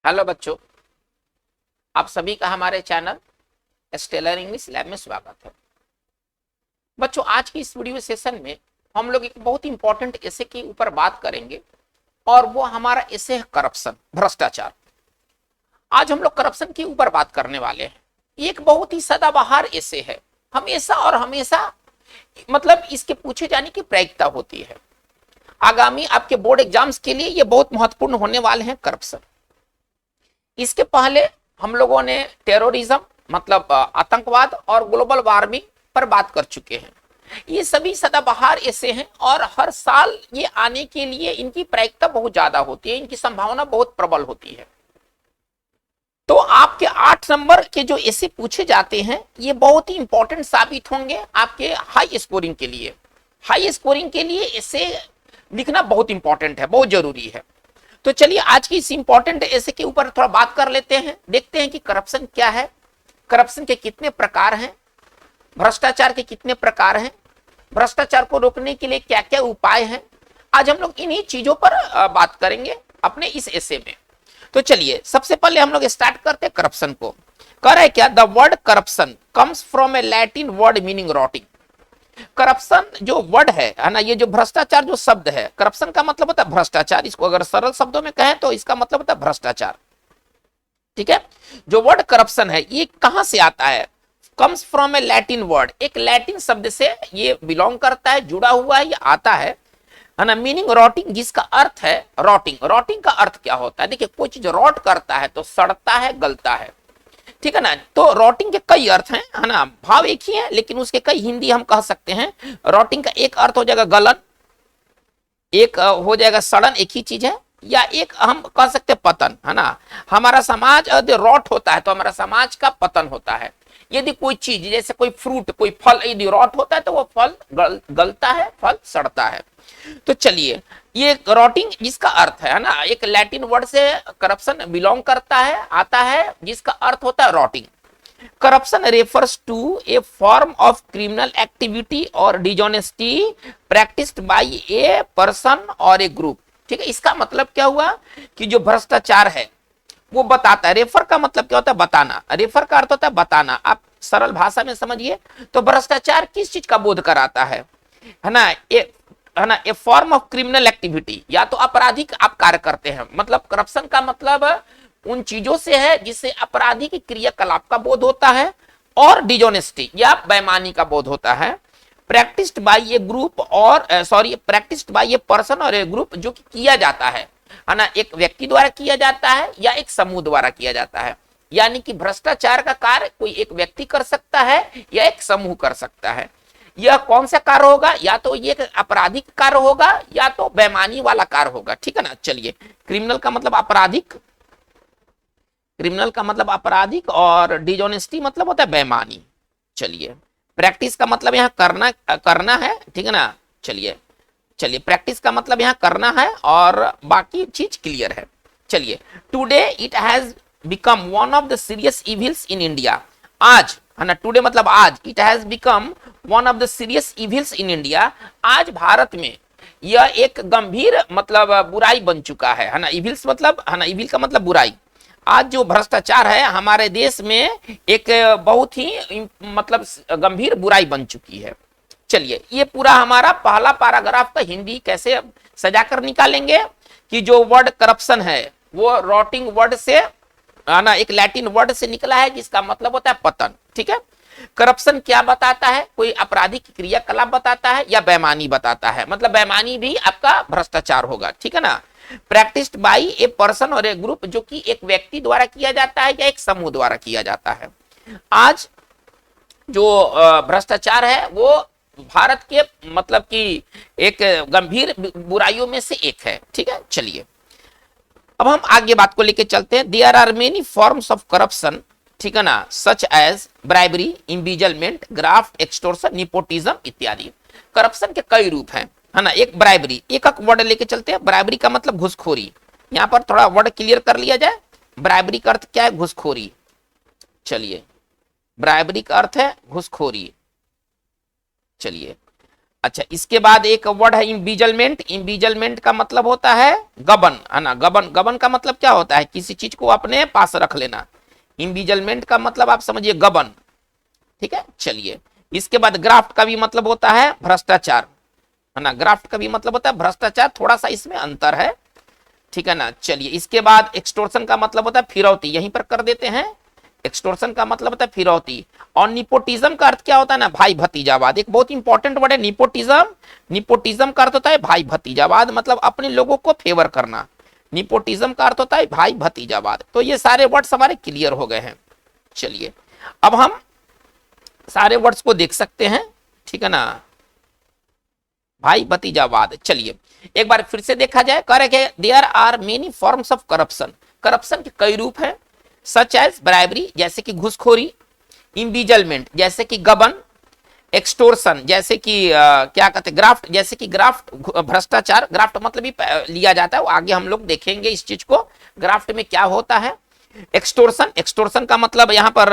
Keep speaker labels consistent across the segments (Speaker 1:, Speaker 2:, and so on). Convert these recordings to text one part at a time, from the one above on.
Speaker 1: Hello बच्चों, आप सभी का हमारे चैनल स्टेलर इंग्लिश लैब में स्वागत है। बच्चों, आज की इस वीडियो सेशन में हम लोग एक बहुत इंपॉर्टेंट एसे के ऊपर बात करेंगे और वो हमारा एसे है करप्शन, भ्रष्टाचार। आज हम लोग करप्शन के ऊपर बात करने वाले हैं। एक बहुत ही सदाबहार एसे है, हमेशा और हमेशा मतलब इसके पूछे जाने की प्रायिकता होती है। आगामी आपके बोर्ड एग्जाम्स के लिए ये बहुत महत्वपूर्ण होने वाले हैं करप्शन। इसके पहले हम लोगों ने टेररिज्म मतलब आतंकवाद और ग्लोबल वार्मिंग पर बात कर चुके हैं। ये सभी सदाबहार ऐसे हैं और हर साल ये आने के लिए इनकी प्रायिकता बहुत ज्यादा होती है, इनकी संभावना बहुत प्रबल होती है। तो आपके 8 नंबर के जो ऐसे पूछे जाते हैं ये बहुत ही इंपॉर्टेंट साबित होंगे आपके हाई स्कोरिंग के लिए। हाई स्कोरिंग के लिए ऐसे लिखना बहुत इंपॉर्टेंट है, बहुत जरूरी है। तो चलिए आज की इस इंपॉर्टेंट ऐसे के ऊपर थोड़ा बात कर लेते हैं, देखते हैं कि करप्शन क्या है, करप्शन के कितने प्रकार हैं, भ्रष्टाचार के कितने प्रकार हैं, भ्रष्टाचार को रोकने के लिए क्या क्या उपाय हैं। आज हम लोग इन्हीं चीजों पर बात करेंगे अपने इस ऐसे में। तो चलिए सबसे पहले हम लोग स्टार्ट करते हैं करप्शन को। कह रहे क्या, the word corruption comes from A Latin word meaning rotting. Corruption जो वर्ड है ना, ये जो भ्रष्टाचार जो शब्द है, करप्शन का मतलब होता है भ्रष्टाचार। इसको अगर सरल शब्दों में कहें तो इसका मतलब होता है भ्रष्टाचार। ठीक है, जो वर्ड करप्शन है ये कहां से आता है? Comes from A Latin word, एक लैटिन शब्द से ये बिलोंग करता है, जुड़ा हुआ है, ये आता है ना। मीनिंग रॉटिंग, जिसका अर्थ है रॉटिंग। रॉटिंग का अर्थ क्या होता है? देखिए, कोई चीज रॉट करता है तो सड़ता है, गलता है, ठीक है ना। तो रॉटिंग के कई अर्थ हैं, है ना, भाव एक ही है लेकिन उसके कई हिंदी हम कह सकते हैं। रॉटिंग का एक अर्थ हो जाएगा गलन, एक हो जाएगा सड़न, एक ही चीज है, या एक हम कह सकते हैं पतन, है ना। हमारा समाज यदि रॉट होता है तो हमारा समाज का पतन होता है। यदि कोई चीज जैसे कोई फ्रूट, कोई फल यदि रॉट होता है तो वो फल गलता है, फल सड़ता है। तो चलिए, ये रॉटिंग जिसका अर्थ है ना, एक लैटिन वर्ड से करप्शन बिलोंग करता है, आता है, जिसका अर्थ होता है rotting. Corruption refers to a form of criminal activity और dishonesty practised by a person और ए ग्रुप। ठीक है, इसका मतलब क्या हुआ कि जो भ्रष्टाचार है वो बताता है। रेफर का मतलब क्या होता है? बताना। रेफर का अर्थ होता है बताना। आप सरल भाषा में समझिए तो भ्रष्टाचार किस चीज का बोध कराता है ना, है ना, ए फॉर्म ऑफ क्रिमिनल एक्टिविटी, या तो आपराधिक आप कार्य करते हैं। मतलब करप्शन का मतलब उन चीजों से है जिससे आपराधिक क्रियाकलाप का बोध होता है, और डिजॉनेस्टी या बेईमानी का बोध होता है। प्रैक्टिस्ड बाय ए ग्रुप और प्रैक्टिस्ड बाय ए पर्सन और ए ग्रुप, जो कि किया जाता है ना, एक व्यक्ति द्वारा किया जाता है या एक समूह द्वारा किया जाता है। यानी कि भ्रष्टाचार का कार्य कोई एक व्यक्ति कर सकता है या एक समूह कर सकता है। यह कौन सा कार्य होगा? या तो ये आपराधिक कार्य होगा या तो बेईमानी वाला कार्य होगा। ठीक है ना। चलिए, क्रिमिनल का मतलब आपराधिक, क्रिमिनल का मतलब आपराधिक, और डिजॉनेस्टी मतलब होता है बेईमानी। चलिए, प्रैक्टिस का मतलब यहाँ करना है, ठीक है ना। चलिए प्रैक्टिस का मतलब यहाँ करना है और बाकी चीज क्लियर है। चलिए, today it has become one of the serious evils in India. आज, है ना, टुडे मतलब आज, it has become one of the serious evils in India. आज भारत में यह एक गंभीर मतलब बुराई बन चुका है ना। इविल्स मतलब, है ना, इविल का मतलब बुराई। आज जो भ्रष्टाचार है हमारे देश में एक बहुत ही मतलब गंभीर बुराई बन चुकी है। चलिए, ये पूरा हमारा पहला पैराग्राफ का हिंदी कैसे सजाकर निकालेंगे कि जो वर्ड करप्शन है वो रॉटिंग वर्ड से, ना, एक लैटिन वर्ड से निकला है जिसका मतलब होता है पतन। ठीक है, करप्शन क्या बताता है? कोई आपराधिक क्रियाकलाप बताता है या बेईमानी बताता है। मतलब बेईमानी भी आपका भ्रष्टाचार होगा। ठीक है ना। प्रैक्टिस्ड बाय ए पर्सन और ए ग्रुप, जो कि एक व्यक्ति द्वारा किया जाता है या एक समूह द्वारा किया जाता है। आज जो भ्रष्टाचार है वो भारत के मतलब कि एक गंभीर बुराइयों में से एक है। ठीक है, चलिए अब हम आगे बात को लेके चलते हैं। There are many forms of corruption, ठीक है ना, such as bribery, embezzlement, graft, extortion, nepotism इत्यादि। करप्शन के कई रूप हैं, है ना। एक ब्राइबरी, एक वर्ड लेके चलते हैं। ब्राइबरी का मतलब घुसखोरी। यहां पर थोड़ा वर्ड क्लियर कर लिया जाए। ब्राइबरी का अर्थ क्या है? घुसखोरी। चलिए, ब्राइबरी का अर्थ है घुसखोरी। चलिए, अच्छा, इसके बाद एक वर्ड है इम्बीजलमेंट। इम्बीजलमेंट का मतलब होता है गबन, है ना। गबन, गबन का मतलब क्या होता है? किसी चीज को अपने पास रख लेना। इम्बीजलमेंट का मतलब आप समझिए गबन, ठीक है। चलिए, इसके बाद ग्राफ्ट का भी मतलब होता है भ्रष्टाचार, है ना। ग्राफ्ट का भी मतलब होता है भ्रष्टाचार, थोड़ा सा इसमें अंतर है, ठीक है ना। चलिए, इसके बाद एक्सटोर्शन का मतलब होता है फिरौती, यहीं पर कर देते हैं। एक्सटोर्शन का मतलब होता है फिरौती। और निपोटिज्म का अर्थ क्या होता है ना, भाई भतीजावाद। एक बहुत इंपॉर्टेंट वर्ड है निपोटिज्म। निपोटिज्म का अर्थ होता है भाई भतीजावाद, मतलब अपने लोगों को फेवर करना। निपोटिज्म का अर्थ होता है भाई भतीजावाद। तो ये सारे वर्ड्स हमारे क्लियर हो गए हैं। चलिए, अब हम सारे वर्ड्स को देख सकते हैं, ठीक है ना। भाई भतीजावाद, चलिए एक बार फिर से देखा जाए। कह रहे there are many forms of corruption. Corruption के कई रूप हैं, सच एज ब्राइबरी जैसे कि घूसखोरी, इम्बीजलमेंट जैसे कि गबन, एक्सटोर्शन जैसे कि क्या कहते हैं ग्राफ्ट, जैसे कि ग्राफ्ट भ्रष्टाचार। ग्राफ्ट मतलब ही लिया जाता है, आगे हम लोग देखेंगे इस चीज को, ग्राफ्ट में क्या होता है। एक्सटोर्शन, एक्सटोर्शन का मतलब यहाँ पर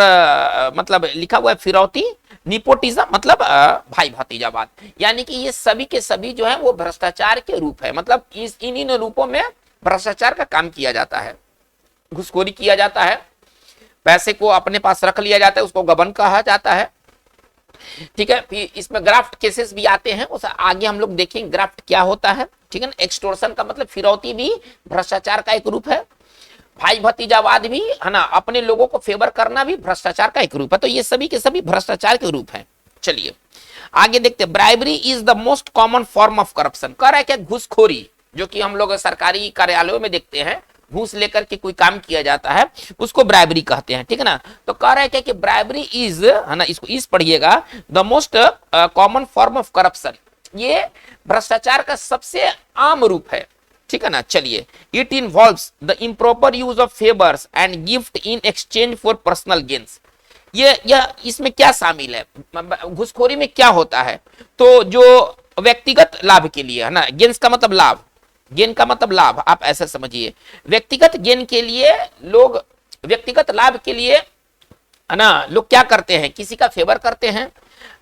Speaker 1: मतलब लिखा हुआ है फिरौती। निपोटिज्म मतलब भाई भतीजावाद। यानी कि ये सभी के सभी जो है वो भ्रष्टाचार के रूप है, मतलब इन रूपों में भ्रष्टाचार का काम किया जाता है। घुसखोरी किया जाता है, पैसे को अपने पास रख लिया जाता है, उसको गबन कहा जाता है, ठीक है। फिर इसमें ग्राफ्ट केसेस भी आते हैं, उस आगे हम लोग देखेंगे ग्राफ्ट क्या होता है, ठीक है ना। एक्सटोर्शन का मतलब फिरौती भी भ्रष्टाचार का एक रूप है। भाई भतीजावाद भी, है ना, अपने लोगों को फेवर करना भी भ्रष्टाचार का एक रूप है। तो ये सभी के सभी भ्रष्टाचार के रूप हैं। चलिए आगे देखते हैं। Bribery is the most common form of corruption. कह रहा है क्या, घूसखोरी, जो कि हम लोग सरकारी कार्यालयों में देखते हैं, घूस लेकर के कोई काम किया जाता है, उसको ब्राइबरी कहते हैं, ठीक है ना। तो कह रहा है क्या कि ब्राइबरी इज, है ना, इसको इस पढ़िएगा, the most common form of corruption. ये भ्रष्टाचार का सबसे आम रूप है, ठीक है ना। चलिए, it involves the improper use of favours and gift in exchange for personal gains. ये इसमें क्या शामिल है, घुसखोरी में क्या होता है? तो जो व्यक्तिगत लाभ के लिए, है ना, गेन्स का मतलब लाभ, गेन का मतलब लाभ, आप ऐसा समझिए। व्यक्तिगत गेन के लिए लोग, व्यक्तिगत लाभ के लिए, है ना, लोग क्या करते हैं, किसी का फेवर करते हैं,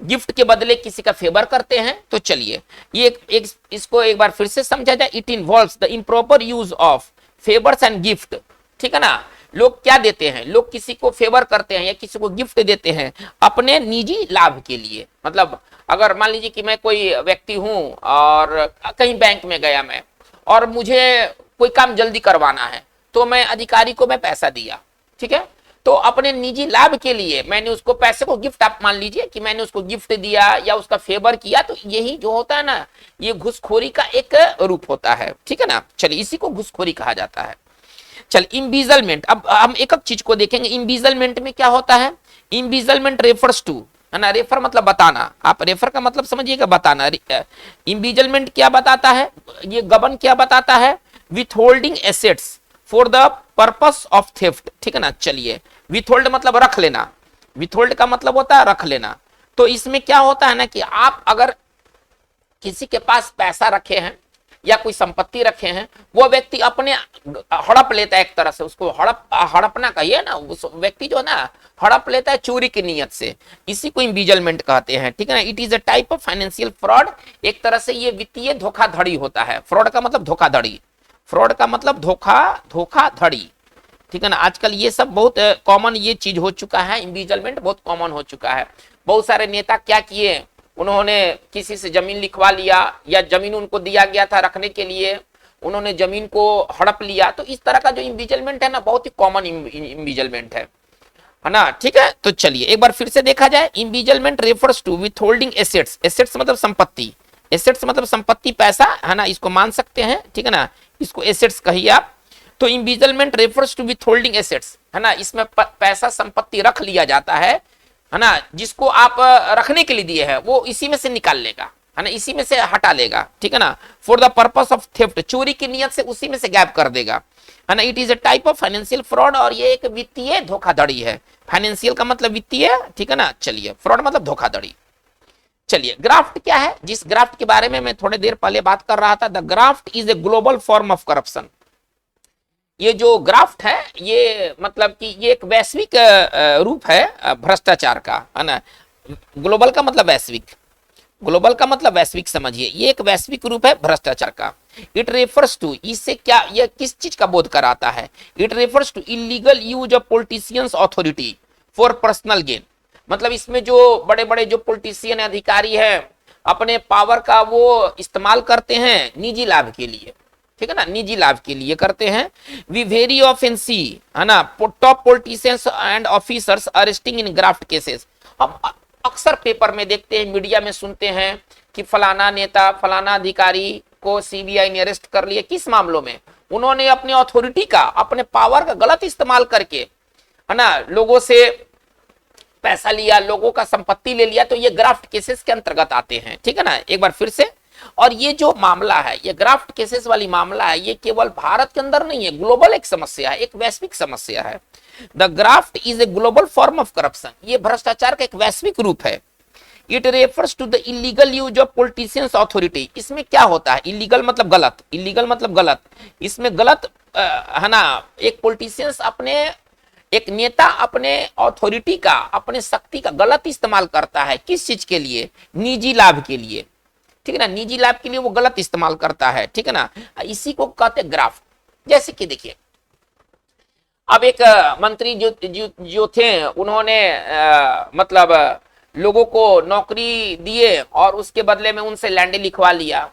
Speaker 1: गिफ्ट के बदले किसी का फेवर करते हैं। तो चलिए ये इसको एक बार फिर से समझा जाए। It involves the improper use of favours and gift, ठीक है ना। लोग क्या देते हैं, लोग किसी को फेवर करते हैं या किसी को गिफ्ट देते हैं अपने निजी लाभ के लिए। मतलब अगर मान लीजिए कि मैं कोई व्यक्ति हूं और कहीं बैंक में गया मैं, और मुझे कोई काम जल्दी करवाना है, तो मैं अधिकारी को मैं पैसा दिया, ठीक है। तो अपने निजी लाभ के लिए मैंने उसको पैसे को गिफ्ट, आप मान लीजिए कि मैंने उसको गिफ्ट दिया या उसका फेवर किया, तो यही जो होता है ना, ये घुसखोरी का एक रूप होता है, ठीक है ना। चलिए, इसी को घुसखोरी कहा जाता है। चल, इम्बीजलमेंट, अब हम एक एक चीज को देखेंगे। इम्बीजलमेंट में क्या होता है? इम्बीजलमेंट रेफर्स टू, है ना, रेफर मतलब बताना, आप रेफर का मतलब समझिएगा बताना। इम्बीजलमेंट क्या बताता है, ये गबन क्या बताता है? Withholding assets for the purpose of theft, ठीक है ना। चलिए, विथहोल्ड मतलब रख लेना, विथहोल्ड का मतलब होता है रख लेना। तो इसमें क्या होता है ना कि आप अगर किसी के पास पैसा रखे हैं या कोई संपत्ति रखे हैं, वो व्यक्ति अपने हड़प लेता है, एक तरह से उसको हड़पना कहिए ना, उस व्यक्ति जो ना हड़प लेता है चोरी की नीयत से, इसी को इम्बीजलमेंट कहते हैं, ठीक है ना। It is a type of financial fraud, एक तरह से ये वित्तीय धोखाधड़ी होता है। फ्रॉड का मतलब धोखाधड़ी, फ्रॉड का मतलब धोखाधड़ी, ठीक है ना। आजकल ये सब बहुत कॉमन ये चीज हो चुका है, इम्बीजलमेंट बहुत कॉमन हो चुका है। बहुत सारे नेता क्या किए, उन्होंने किसी से जमीन लिखवा लिया या जमीन उनको दिया गया था रखने के लिए, उन्होंने जमीन को हड़प लिया। तो इस तरह का जो इम्बीजलमेंट है ना, बहुत ही कॉमन इम्बीजलमेंट है ना, ठीक है। तो चलिए एक बार फिर से देखा जाए। इम्बीजलमेंट रेफर्स टू विथहोल्डिंग एसेट्स, एसेट्स मतलब संपत्ति, एसेट्स मतलब संपत्ति, पैसा, है ना, इसको मान सकते हैं, ठीक है ना, इसको एसेट्स कहिए आप। तो इम्बीजलमेंट रेफर्स टू विथहोल्डिंग एसेट्स, है ना, इसमें पैसा संपत्ति रख लिया जाता है ना, जिसको आप रखने के लिए दिए हैं, वो इसी में से निकाल लेगा, है ना, इसी में से हटा लेगा, ठीक है ना। For the purpose of theft, चोरी की नियत से उसी में से गायब कर देगा, है ना। It is a type of financial fraud, और ये एक वित्तीय धोखाधड़ी है। फाइनेंशियल का मतलब वित्तीय, ठीक है ना। चलिए, फ्रॉड मतलब धोखाधड़ी। चलिए, ग्राफ्ट क्या है, जिस ग्राफ्ट के बारे में मैं थोड़ी देर पहले बात कर रहा था, the graft is a global form of corruption. ये जो ग्राफ्ट है, ये मतलब कि ये एक वैश्विक रूप है भ्रष्टाचार का, है ना। ग्लोबल का मतलब वैश्विक, ग्लोबल का मतलब वैश्विक समझिए, ये एक वैश्विक रूप है भ्रष्टाचार का। इट रेफर्स टू, इससे क्या, यह किस चीज का बोध कराता है? It refers to illegal use of politicians authority for personal gain. मतलब इसमें जो बड़े बड़े जो पॉलिटिशियन अधिकारी है अपने पावर का वो इस्तेमाल करते हैं निजी लाभ के लिए, ठीक है ना, निजी लाभ के लिए करते हैं। वी वेरी ऑफन सी, है ना, top politicians and officers arresting in graft cases. हम अक्सर पेपर में देखते हैं, मीडिया में सुनते हैं कि फलाना नेता, फलाना अधिकारी को सीबीआई ने अरेस्ट कर लिया। किस मामलों में? उन्होंने अपनी अथॉरिटी का, अपने पावर का गलत इस्तेमाल करके, है ना, लोगों से पैसा लिया, लोगों का संपत्ति ले लिया। तो ये ग्राफ्ट केसेस के अंतर्गत आते हैं, ठीक है ना, एक बार फिर से। और ये जो मामला है, ये ग्राफ्ट केसेस वाली मामला है, ये केवल भारत के अंदर नहीं है, ग्लोबल एक समस्या है, एक वैश्विक समस्या है। The graft is a global form of corruption, ये भ्रष्टाचार का एक वैश्विक रूप है। It refers to the illegal use of politicians authority. इसमें क्या होता है? इलीगल मतलब गलत, इलीगल मतलब गलत। इसमें गलत, है ना, एक पॉलिटिशियंस अपने, एक नेता अपने अथॉरिटी का, अपने शक्ति का गलत इस्तेमाल करता है। किस चीज के लिए? निजी लाभ के लिए, ठीक है ना, निजी लाभ के लिए वो गलत इस्तेमाल करता है, ठीक है ना। इसी को कहते हैं ग्राफ्ट। जैसे कि देखिए, अब एक मंत्री जो थे, उन्होंने मतलब लोगों को नौकरी दिए और उसके बदले में उनसे लैंड लिखवा लिया,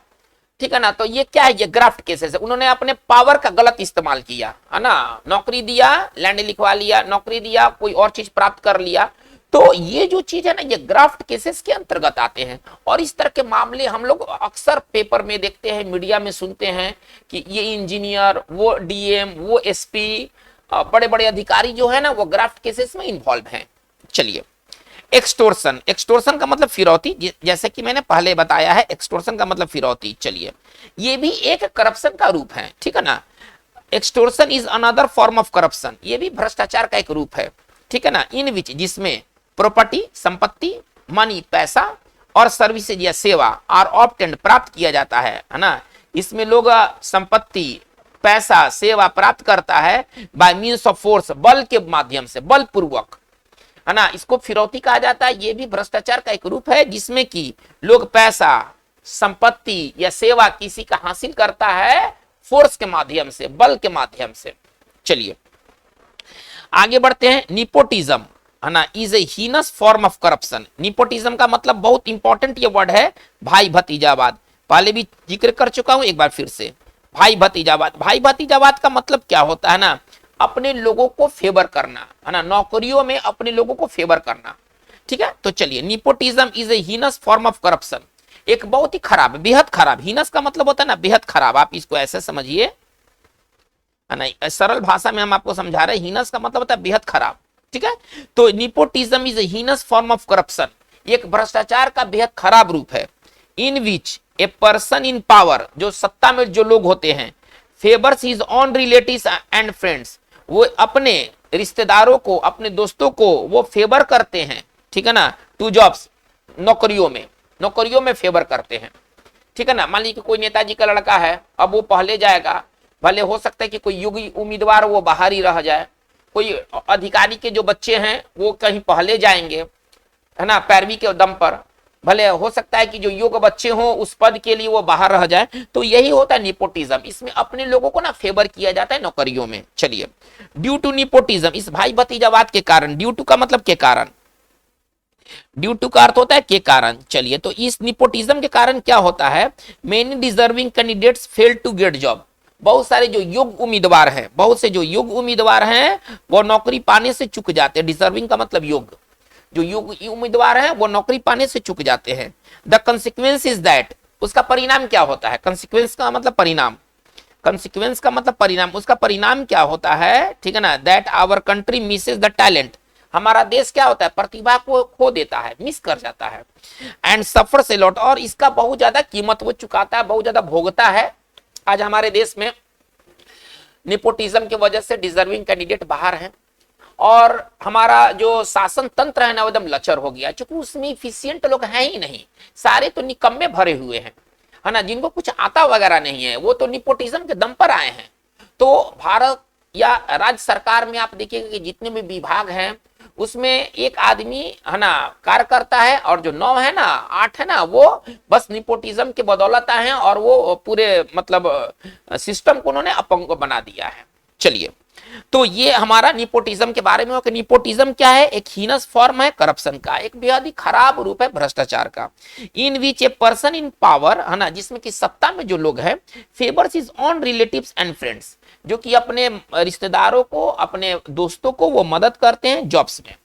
Speaker 1: ठीक है ना। तो ये क्या है? ये ग्राफ्ट केसेस है। उन्होंने अपने पावर का गलत इस्तेमाल किया, है ना, नौकरी दिया, लैंड लिखवा लिया, नौकरी दिया, कोई और चीज प्राप्त कर लिया। तो ये जो चीज है ना, ये ग्राफ्ट केसेस के अंतर्गत आते हैं। और इस तरह के मामले हम लोग अक्सर पेपर में देखते हैं, मीडिया में सुनते हैं कि ये इंजीनियर, वो डीएम, वो एसपी, बड़े बड़े अधिकारी जो है ना, वो ग्राफ्ट केसेस में इन्वॉल्व हैं। चलिए, एक्सटोर्शन, एक्सटोर्शन का मतलब फिरौती, जैसे कि मैंने पहले बताया है, एक्सटोर्शन का मतलब फिरौती। चलिए, ये भी एक करप्शन का रूप है, ठीक है ना। Extortion is another form of corruption, ये भी भ्रष्टाचार का एक रूप है, ठीक है ना। इन विच, जिसमें प्रॉपर्टी, संपत्ति, मनी, पैसा, और सर्विसेज या सेवा आर ऑब्टेन्ड, प्राप्त किया जाता है ना। इसमें लोग संपत्ति, पैसा, सेवा प्राप्त करता है बाय मीन्स ऑफ फोर्स, बल के माध्यम से, बलपूर्वक, है ना। इसको फिरौती कहा जाता है। ये भी भ्रष्टाचार का एक रूप है, जिसमें कि लोग पैसा, संपत्ति या सेवा किसी का हासिल करता है फोर्स के माध्यम से, बल के माध्यम से। चलिए आगे बढ़ते हैं। निपोटिज्म, है ना, is a heinous form of corruption. Nepotism का मतलब बहुत इंपॉर्टेंट ये वर्ड है, भाई भतीजावाद। पहले भी जिक्र कर चुका हूं, एक बार फिर से, भाई भतीजावाद। भाई भतीजावाद का मतलब क्या होता है ना, अपने लोगों को फेवर करना, है ना, नौकरियों में अपने लोगों को फेवर करना, ठीक है। तो चलिए, nepotism is a heinous form of corruption, एक बहुत ही खराब, बेहद खराब। हीनस का मतलब होता है ना बेहद खराब, आप इसको ऐसे समझिए, है ना, सरल भाषा में हम आपको समझा रहे हैं। हीनस का मतलब होता है बेहद खराब, ठीक है। तो nepotism is a heinous form of corruption, एक भ्रष्टाचार का बेहद खराब रूप है। इन विच ए पर्सन इन पावर, जो सत्ता में जो लोग होते हैं, favours his on relatives and friends, वो अपने रिश्तेदारों को, अपने दोस्तों को वो फेवर करते हैं, ठीक है ना, टू जॉब्स, नौकरियों में फेवर करते हैं, ठीक है ना। मान लीजिए कोई नेताजी का लड़का है, अब वो पहले जाएगा, भले हो सकता है कि कोई योग्य उम्मीदवार वो बाहर ही रह जाए, कोई अधिकारी के जो बच्चे हैं वो कहीं पहले जाएंगे, है ना, पैरवी के दम पर, भले हो सकता है कि जो योग्य बच्चे हों उस पद के लिए वो बाहर रह जाए। तो यही होता है निपोटिज्म, इसमें अपने लोगों को ना फेवर किया जाता है नौकरियों में। चलिए, ड्यू टू निपोटिज्म, इस भाई भतीजावाद के कारण, ड्यू टू का मतलब के कारण, ड्यू टू का अर्थ होता है के कारण। चलिए, तो इस निपोटिज्म के कारण क्या होता है, many deserving candidates fail to get job, बहुत सारे जो योग्य उम्मीदवार हैं, बहुत से जो योग्य उम्मीदवार हैं वो नौकरी पाने से चूक जाते हैं। डिजर्विंग का मतलब योग्य, जो योग्य उम्मीदवार हैं वो नौकरी पाने से चूक जाते हैं। द कंसिक्वेंस इज दैट, उसका परिणाम क्या होता है, कंसिक्वेंस का मतलब परिणाम, कंसिक्वेंस का मतलब परिणाम, उसका परिणाम क्या होता है, ठीक है ना, that our country misses the talent, हमारा देश क्या होता है, प्रतिभा को खो देता है, मिस कर जाता है, एंड सफर्स ए लॉट, और इसका बहुत ज्यादा कीमत वो चुकाता है, बहुत ज्यादा भोगता है। आज हमारे देश में नेपोटिज्म की वजह से डिजर्विंग कैंडिडेट बाहर हैं, और हमारा जो शासन तंत्र है ना वो एकदम लचर हो गया, क्योंकि उसमें इफिशियंट लोग हैं ही नहीं, सारे तो निकम्मे भरे हुए हैं, है ना, जिनको कुछ आता वगैरह नहीं है, वो तो निपोटिज्म के दम पर आए हैं। तो भारत या राज्य सरकार में आप देखिएगा कि जितने भी विभाग हैं उसमें एक आदमी है ना कार्य करता है और जो 9 है ना 8 है ना वो बस निपोटिज्म के बदौलत है और वो पूरे मतलब सिस्टम को उन्होंने अपंग बना दिया है। चलिए, तो ये हमारा निपोटिज्म के बारे में हो कि निपोटिज्म क्या है, एक हीनस फॉर्म है करप्शन का, एक बेहद ही खराब रूप है भ्रष्टाचार का। इन विच ए पर्सन इन पावर है ना, जिसमें कि सत्ता में जो लोग हैं, favours his own relatives and friends, जो कि अपने रिश्तेदारों को अपने दोस्तों को वो मदद करते हैं जॉब्स में।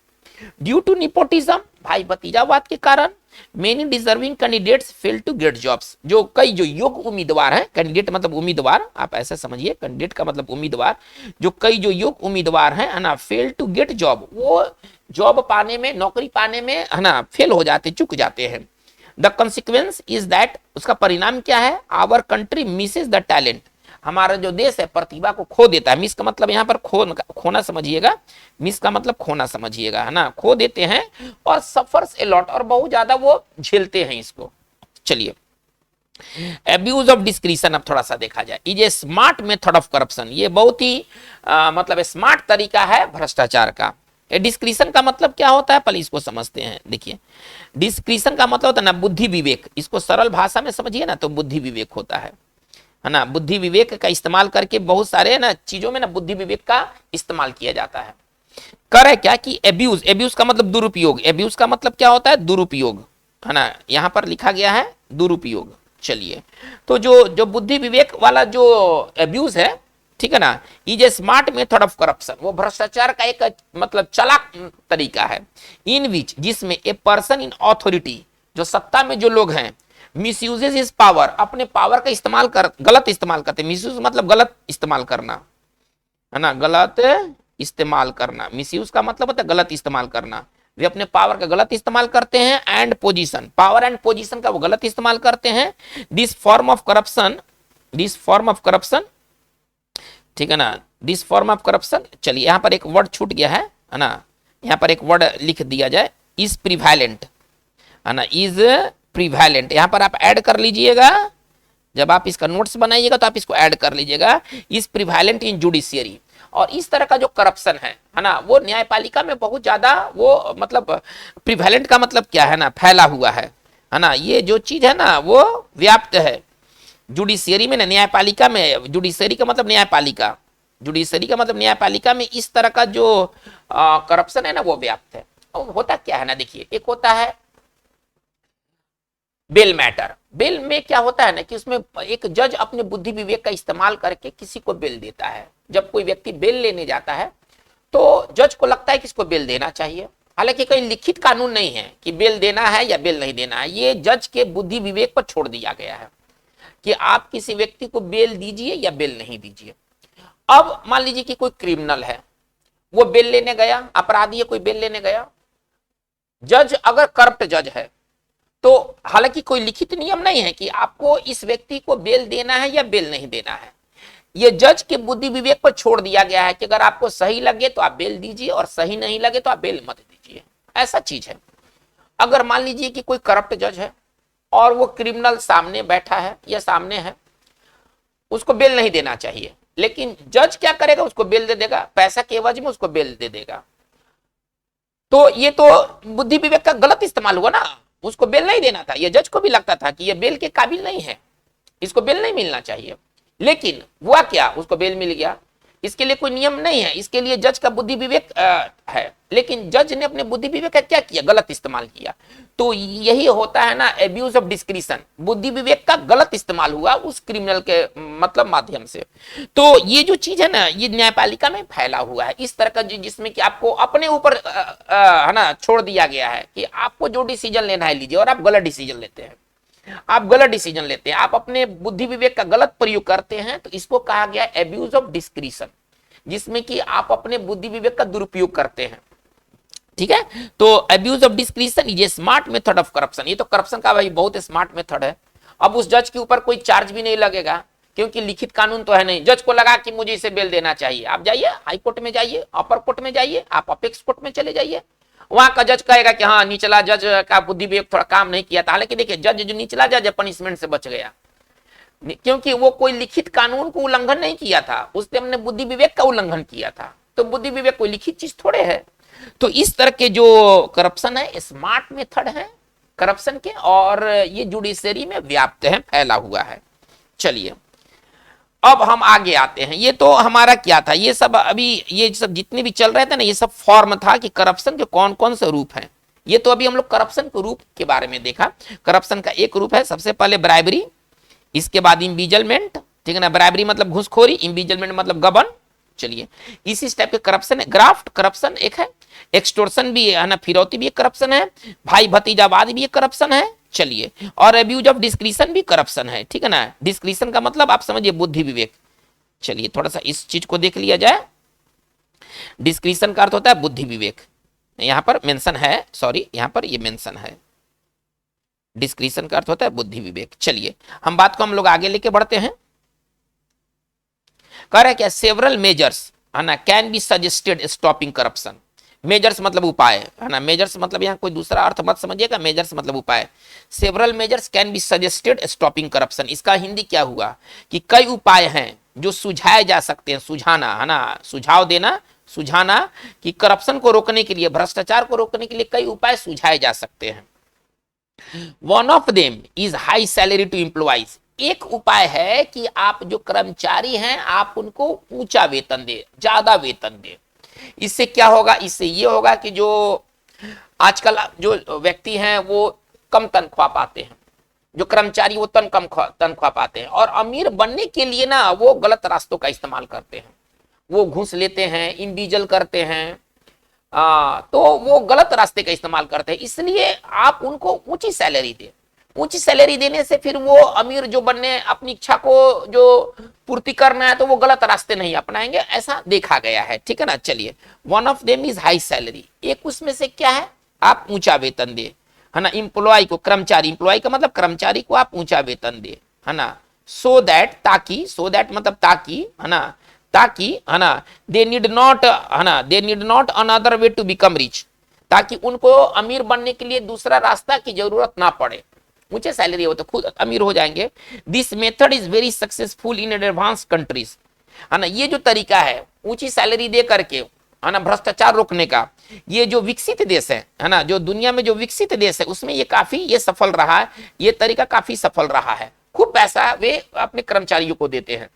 Speaker 1: ड्यू टू निपोटिज्म, भाई भतीजावाद के कारण, many deserving candidates fail to get jobs, जो कई जो योग्य उम्मीदवार हैं, कैंडिडेट मतलब उम्मीदवार, आप ऐसा समझिए, कैंडिडेट का मतलब उम्मीदवार, जो कई जो योग्य उम्मीदवार हैं है ना, फेल टू गेट जॉब, वो जॉब पाने में, नौकरी पाने में है ना फेल हो जाते, चुक जाते हैं। द कंसिक्वेंस इज दैट, उसका परिणाम क्या है, our country misses the talent, हमारा जो देश है प्रतिभा को खो देता है। मिस का मतलब यहाँ पर खोना समझिएगा, मिस का मतलब खोना समझिएगा, है ना, खो देते हैं और सफर्स ए लॉट, और बहुत ज्यादा वो झेलते हैं इसको। चलिए, एब्यूज ऑफ डिस्क्रिशन अब थोड़ा सा देखा जाए। Is a smart method of corruption, ये बहुत ही मतलब स्मार्ट तरीका है भ्रष्टाचार का। डिस्क्रिशन का मतलब क्या होता है, पहले इसको समझते हैं। देखिए, डिस्क्रिशन का मतलब होता है ना बुद्धि विवेक, इसको सरल भाषा में समझिए ना तो बुद्धि विवेक होता है ना। बुद्धि विवेक का इस्तेमाल करके बहुत सारे ना चीजों में ना बुद्धि विवेक का इस्तेमाल किया जाता है। करे क्या कि एब्यूज, एब्यूज का मतलब दुरुपयोग, एब्यूज का मतलब क्या होता है, दुरुपयोग, है ना, यहां पर लिखा गया है दुरुपयोग। चलिए, तो जो बुद्धि विवेक वाला जो एब्यूज है, ठीक है ना, is a smart method of corruption, वो भ्रष्टाचार का एक मतलब चालाक तरीका है। इन विच, जिसमें ए पर्सन इन ऑथोरिटी, जो सत्ता में जो लोग हैं, मिसयूजेस हिज पावर, अपने पावर का इस्तेमाल गलत इस्तेमाल करते, मिसयूज मतलब गलत इस्तेमाल करना, है ना, गलत इस्तेमाल करना, मिसयूज का मतलब होता है गलत इस्तेमाल करना, वे अपने पावर का गलत इस्तेमाल करते हैं। And position, power and position का वो गलत इस्तेमाल करते हैं। This form of corruption, this form of corruption, ठीक है ना, दिस फॉर्म ऑफ करप्शन। चलिए, यहां पर एक वर्ड छूट गया है ना, यहां पर एक वर्ड लिख दिया जाए, इज प्रिवैलेंट, है ना, इज प्रिवैलेंट, यहां पर आप ऐड कर लीजिएगा, जब आप इसका नोट्स बनाइएगा तो आप इसको ऐड कर लीजिएगा, इज प्रिवैलेंट इन जुडिशियरी। और इस तरह का जो करप्शन है ना, वो न्यायपालिका में बहुत ज्यादा वो मतलब प्रिवैलेंट का मतलब क्या है ना, फैला हुआ है ना, ये जो चीज है ना वो व्याप्त है जुडिशियरी में ना, न्यायपालिका में, जुडिशियरी का मतलब न्यायपालिका, जुडिशियरी का मतलब न्यायपालिका में इस तरह का जो करप्शन है ना वो व्याप्त है। और होता क्या है ना, देखिए, एक होता है बेल मैटर। बेल में क्या होता है ना कि उसमें एक जज अपने बुद्धि विवेक का इस्तेमाल करके किसी को बेल देता है। जब कोई व्यक्ति बेल लेने जाता है तो जज को लगता है कि इसको बेल देना चाहिए, हालांकि कोई लिखित कानून नहीं है कि बेल देना है या बेल नहीं देना है, ये जज के बुद्धि विवेक पर छोड़ दिया गया है कि आप किसी व्यक्ति को बेल दीजिए या बेल नहीं दीजिए। अब मान लीजिए कि कोई क्रिमिनल है, वो बेल लेने गया, अपराधी है, कोई बेल लेने गया, जज अगर करप्ट जज है तो हालांकि कोई लिखित नियम नहीं है कि आपको इस व्यक्ति को बेल देना है या बेल नहीं देना है, ये जज के बुद्धि विवेक पर छोड़ दिया गया है कि अगर आपको सही लगे तो आप बेल दीजिए और सही नहीं लगे तो आप बेल मत दीजिए, ऐसा चीज है। अगर मान लीजिए कि कोई करप्ट जज है और वो क्रिमिनल सामने बैठा है या सामने है, उसको बेल नहीं देना चाहिए, लेकिन जज क्या करेगा, उसको बेल दे देगा, पैसा के एवज में उसको बेल दे देगा, तो ये तो बुद्धि विवेक का गलत इस्तेमाल हुआ ना, उसको बेल नहीं देना था। ये जज को भी लगता था कि ये बेल के काबिल नहीं है, इसको बेल नहीं मिलना चाहिए, लेकिन हुआ क्या, उसको बेल मिल गया। इसके लिए कोई नियम नहीं है, इसके लिए जज का बुद्धि विवेक है, लेकिन जज ने अपने बुद्धि विवेक का क्या किया, गलत इस्तेमाल किया। तो यही होता है ना एब्यूज ऑफ डिस्क्रिशन, बुद्धि विवेक का गलत इस्तेमाल हुआ उस क्रिमिनल के मतलब माध्यम से। तो ये जो चीज है ना, ये न्यायपालिका में फैला हुआ है इस तरह का, जिसमें कि आपको अपने ऊपर है ना छोड़ दिया गया है कि आपको जो डिसीजन लेना है लीजिए, और आप गलत डिसीजन लेते हैं, आप गलत डिसीजन लेते हैं, आप अपने बुद्धि विवेक का गलत प्रयोग करते हैं, तो इसको कहा गया एब्यूज ऑफ डिस्क्रिशन, जिसमें कि आप अपने बुद्धि विवेक का दुरुपयोग करते हैं। ठीक है, तो abuse of discretion is a smart method of corruption, ये तो करप्शन का भाई बहुत स्मार्ट मेथड है। अब उस जज के ऊपर कोई चार्ज भी नहीं लगेगा क्योंकि लिखित कानून तो है नहीं। जज को लगा कि मुझे इसे बेल देना चाहिए, आप जाइए हाई कोर्ट में जाइए, अपर कोर्ट में जाइए, आप अपेक्स कोर्ट में चले जाइए, वहां का जज कहेगा कि हाँ निचला जज का बुद्धि विवेक थोड़ा काम नहीं किया था। हालांकि देखिए जज जो निचला जज पनिशमेंट से बच गया क्योंकि वो कोई लिखित कानून को उल्लंघन नहीं किया था, उसने अपने बुद्धि विवेक का उल्लंघन किया था। तो बुद्धि विवेक कोई लिखित चीज थोड़े है, तो इस तरह के जो करप्शन है स्मार्ट मेथड है करप्शन के, और ये जुडिशरी में व्याप्त है, फैला हुआ है। चलिए अब हम आगे आते हैं। ये तो हमारा क्या था, ये सब अभी ये सब जितने भी चल रहे थे ना, ये सब फॉर्म था कि करप्शन के कौन कौन से रूप हैं। ये तो अभी हम लोग करप्शन के रूप के बारे में देखा। करप्शन का एक रूप है सबसे पहले ब्राइबरी, इसके बाद इम्बीजलमेंट, ठीक है ना, ब्राइबरी मतलब घूसखोरी, इम्बीजलमेंट मतलब गबन। चलिए इसी टाइप के करप्शन है। ग्राफ्ट करप्शन एक है, एक्सटोर्शन भी है ना, फिरौती भी एक करप्शन है, भाई भतीजावाद भी एक करप्शन है। चलिए और अब्यूज ऑफ डिस्क्रिशन भी करप्शन है, ठीक है ना। डिस्क्रिशन का मतलब आप समझिए बुद्धि विवेक। चलिए थोड़ा सा इस चीज को देख लिया जाए। डिस्क्रिशन का अर्थ होता है बुद्धि विवेक, यहां पर मेंशन है, सॉरी यहां पर ये मेंशन है। डिस्क्रिशन का अर्थ होता है बुद्धि विवेक। चलिए हम बात को हम लोग आगे लेके बढ़ते हैं। कह रहे क्या, सेवरल मेजर्स है ना can be suggested stopping corruption. Measures मतलब उपाय है ना, मेजर्स मतलब यहाँ कोई दूसरा अर्थ मत समझिएगा, मेजर्स मतलब उपाय। Several measures can be suggested stopping corruption, इसका हिंदी क्या हुआ कि कई उपाय हैं जो सुझाए जा सकते हैं, सुझाना है ना, सुझाव देना, सुझाना कि करप्शन को रोकने के लिए, भ्रष्टाचार को रोकने के लिए कई उपाय सुझाए जा सकते हैं। One of them is high salary to employees. एक उपाय है कि आप जो कर्मचारी हैं आप उनको ऊंचा वेतन दे, ज्यादा वेतन दे। इससे क्या होगा, इससे ये होगा कि जो आजकल जो व्यक्ति हैं वो कम तनख्वाह पाते हैं, जो कर्मचारी वो कम तनख्वाह पाते हैं, और अमीर बनने के लिए ना वो गलत रास्तों का इस्तेमाल करते हैं, वो घूस लेते हैं, इंडिविजुअल करते हैं, तो वो गलत रास्ते का इस्तेमाल करते हैं। इसलिए आप उनको ऊंची सैलरी दे। ऊंची सैलरी देने से फिर वो अमीर जो बनने, अपनी इच्छा को जो पूर्ति करना है, तो वो गलत रास्ते नहीं अपनाएंगे, ऐसा देखा गया है, ठीक है ना। चलिए one of them is high salary, एक उसमें से क्या है, आप ऊंचा वेतन दे, है ना। एम्प्लॉय को, कर्मचारी, एम्प्लॉय का मतलब कर्मचारी को आप ऊंचा वेतन दे, है ना। सो दैट, ताकि, सो दैट मतलब ताकि, है ना, ताकि, है ना, दे नीड नॉट, है ना, they need not another way to become rich, ताकि उनको अमीर बनने के लिए दूसरा रास्ता की जरूरत ना पड़े। ऊंचे सैलरी हो तो खुद अमीर हो जाएंगे। This method is very successful in advance countries, है ना। ये जो तरीका है ऊंची सैलरी दे करके, है ना, भ्रष्टाचार रोकने का, ये जो विकसित देश है ना, जो दुनिया में जो विकसित देश है उसमें ये काफी ये सफल रहा है, ये तरीका काफी सफल रहा है। खूब पैसा वे अपने कर्मचारियों को देते हैं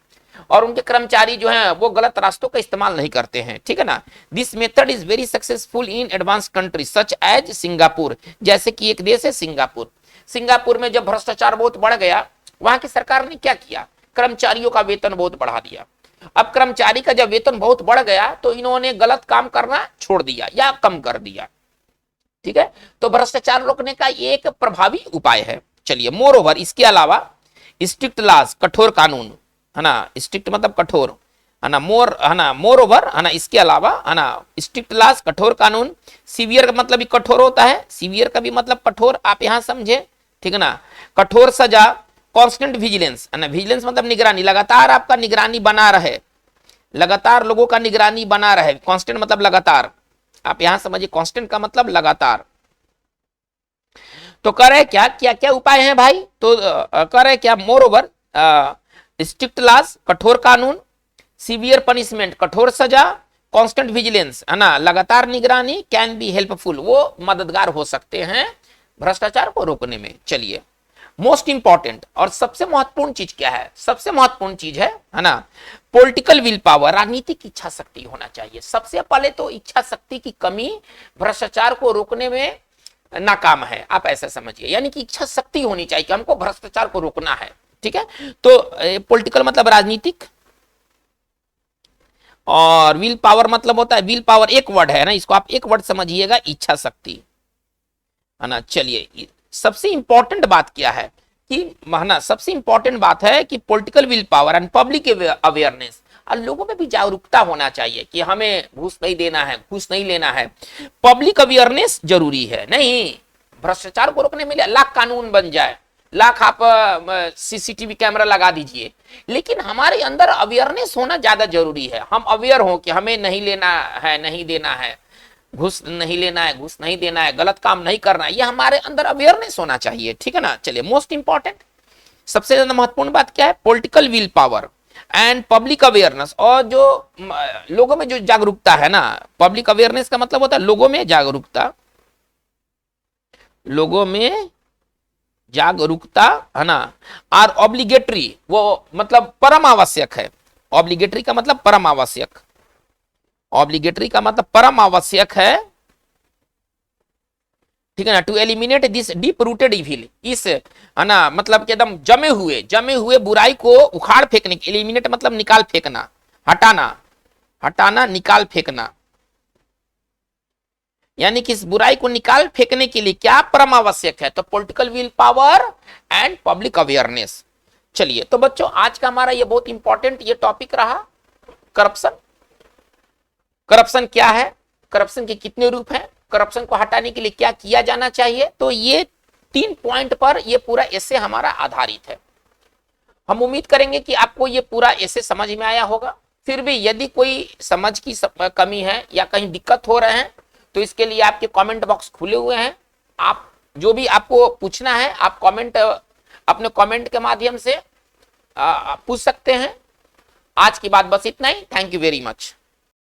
Speaker 1: और उनके कर्मचारी जो हैं वो गलत रास्तों का इस्तेमाल नहीं करते हैं, ठीक है ना। This method is very successful in advance country such as Singapore, जैसे कि एक देश है सिंगापुर। सिंगापुर में जब भ्रष्टाचार बहुत बढ़ गया, वहां की सरकार ने क्या किया, कर्मचारियों का वेतन बहुत बढ़ा दिया। अब कर्मचारी का जब वेतन बहुत बढ़ गया तो इन्होंने गलत काम करना छोड़ दिया या कम कर दिया, ठीक है। तो भ्रष्टाचार रोकने का ये एक प्रभावी उपाय है। चलिए मोर ओवर, इसके अलावा स्ट्रिक्ट लॉज, कठोर कानून, है ना, स्ट्रिक्ट मतलब कठोर, है ना, मोर, है ना, मोर ओवर, है ना, इसके अलावा, है ना, स्ट्रिक्ट लॉज कठोर कानून, सीवियर का मतलब भी कठोर होता है, सीवियर का भी मतलब कठोर, आप यहां समझे, ठीक है ना। कठोर सजा, कांस्टेंट विजिलेंस, है ना, विजिलेंस मतलब निगरानी, लगातार आपका निगरानी बना रहे, लगातार लोगों का निगरानी बना रहे। कांस्टेंट मतलब लगातार, आप यहां समझिए, कांस्टेंट का मतलब लगातार। तो कह रहे क्या क्या क्या उपाय हैं भाई, तो कह रहे क्या, मोर ओवर स्ट्रिक्ट लॉज कठोर कानून, सीवियर पनिशमेंट कठोर सजा, कांस्टेंट विजिलेंस, है ना, लगातार निगरानी, कैन बी हेल्पफुल, वो मददगार हो सकते हैं भ्रष्टाचार को रोकने में। चलिए मोस्ट इंपॉर्टेंट और सबसे महत्वपूर्ण चीज क्या है, सबसे महत्वपूर्ण चीज है ना, पॉलिटिकल विल पावर, राजनीतिक इच्छा शक्ति होना चाहिए। सबसे पहले तो इच्छा शक्ति की कमी भ्रष्टाचार को रोकने में नाकाम है, आप ऐसा समझिए, यानी कि इच्छा शक्ति होनी चाहिए कि हमको भ्रष्टाचार को रोकना है, ठीक है। तो पॉलिटिकल मतलब राजनीतिक, और विल पावर मतलब होता है, विल पावर एक वर्ड है ना, इसको आप एक वर्ड समझिएगा, इच्छा शक्ति, है ना। चलिए सबसे इंपॉर्टेंट बात क्या है कि, है ना, सबसे इंपॉर्टेंट बात है कि political will power and public awareness, और लोगों में भी जागरूकता होना चाहिए कि हमें घूस नहीं देना है, घूस नहीं लेना है। पब्लिक अवेयरनेस जरूरी है, नहीं भ्रष्टाचार को रोकने में लाख कानून बन जाए, लाख आप सीसीटीवी कैमरा लगा दीजिए, लेकिन हमारे अंदर अवेयरनेस होना ज्यादा जरूरी है। हम अवेयर हो कि हमें नहीं लेना है, नहीं देना है, घूस नहीं लेना है, घूस नहीं देना है, गलत काम नहीं करना है, ये हमारे अंदर अवेयरनेस होना चाहिए, ठीक है ना। चलिए मोस्ट इंपॉर्टेंट, सबसे ज्यादा महत्वपूर्ण बात क्या है, political will power and public awareness, और जो लोगों में जो जागरूकता है ना, पब्लिक अवेयरनेस का मतलब होता है लोगों में जागरूकता, लोगों में जागरूकता है ना। आर ऑब्लिगेटरी, वो मतलब परम आवश्यक है, ऑब्लिगेटरी का मतलब परम आवश्यक, ऑब्लिगेटरी का मतलब परम आवश्यक है, ठीक है ना। To eliminate this deep rooted evil, इस है ना मतलब कि एकदम जमे हुए बुराई को उखाड़ फेंकने, एलिमिनेट मतलब निकाल फेंकना, हटाना, हटाना, निकाल फेंकना, यानी कि इस बुराई को निकाल फेंकने के लिए क्या परम आवश्यक है, तो political will power and public awareness. चलिए तो बच्चों आज का हमारा ये बहुत इंपॉर्टेंट ये टॉपिक रहा, करप्शन। करप्शन क्या है, करप्शन के कितने रूप हैं, करप्शन को हटाने के लिए क्या किया जाना चाहिए, तो ये 3 पॉइंट पर ये पूरा एसे हमारा आधारित है। हम उम्मीद करेंगे कि आपको ये पूरा एसे समझ में आया होगा। फिर भी यदि कोई समझ की कमी है या कहीं दिक्कत हो रहे हैं तो इसके लिए आपके कमेंट बॉक्स खुले हुए हैं, आप जो भी आपको पूछना है आप कमेंट, अपने कमेंट के माध्यम से पूछ सकते हैं। आज की बात बस इतना ही। Thank you very much.